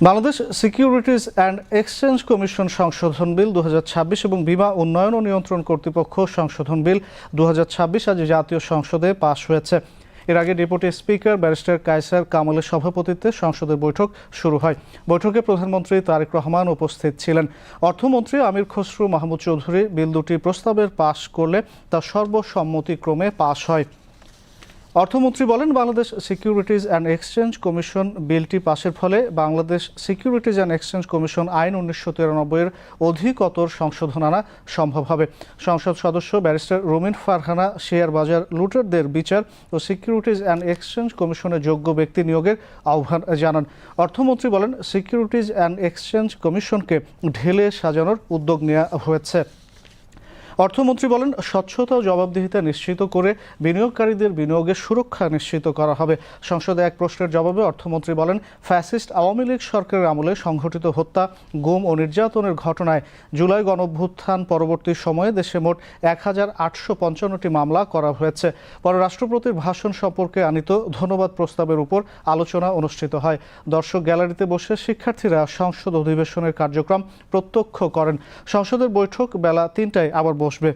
Bangladesh securities and exchange commission সংশোধন বিল 2026 এবং বীমা উন্নয়ন ও নিয়ন্ত্রণ কর্তৃপক্ষ সংশোধন বিল 2026 আজ জাতীয় সংসদে পাশ হয়েছে। এর আগে ডেপুটি স্পিকার ব্যারিস্টার কায়সার কামালের সভাপতিত্বে সংসদের বৈঠক শুরু হয়। বৈঠকে প্রধানমন্ত্রী তারেক রহমান উপস্থিত ছিলেন। অর্থমন্ত্রী আমির খসরু মাহমুদ চৌধুরী বিল দুটি প্রস্তাবের পাশ করলে তা সর্বসম্মতিক্রমে পাশ হয়। অর্থমন্ত্রী বলেন, Bangladesh securities and exchange commission বিলটি পাশের ফলে Bangladesh securities and exchange commission আইন 1993-এর অধিকতর সংশোধন আনা সম্ভব হবে। সংসদ সদস্য ব্যারিস্টার রুমিন ফারহানা শেয়ার বাজার লুটারদের বিচার ও সিকিউরিটিজ অ্যান্ড এক্সচেঞ্জ কমিশনের যোগ্য ব্যক্তি নিয়োগের আহ্বান জানান। অর্থমন্ত্রী বলেন, সিকিউরিটিজ অ্যান্ড এক্সচেঞ্জ কমিশনকে ঢেলে সাজানোর উদ্যোগ নেওয়া হয়েছে। অর্থমন্ত্রী বলেন, স্বচ্ছতা ও জবাবদিহিতা নিশ্চিত করে বিনিয়োগকারীদের বিনিয়োগের সুরক্ষা নিশ্চিত করা হবে। সংসদে এক প্রশ্নের জবাবে অর্থমন্ত্রী বলেন, ফ্যাসিস্ট আওয়ামী লীগ সরকারের আমলে সংঘটিত হত্যা, গুম ও নির্যাতনের ঘটনায় জুলাই গণঅভ্যুত্থান পরবর্তী সময়ে দেশে মোট 1855টি মামলা করা হয়েছে। পরে রাষ্ট্রপতির ভাষণ সম্পর্কে আনিত ধন্যবাদ প্রস্তাবের উপর আলোচনা অনুষ্ঠিত হয়। দর্শক গ্যালারিতে বসে শিক্ষার্থীরা সংসদ অধিবেশনের কার্যক্রম প্রত্যক্ষ করেন। সংসদের বৈঠক বেলা 3টায় আবার বসবে।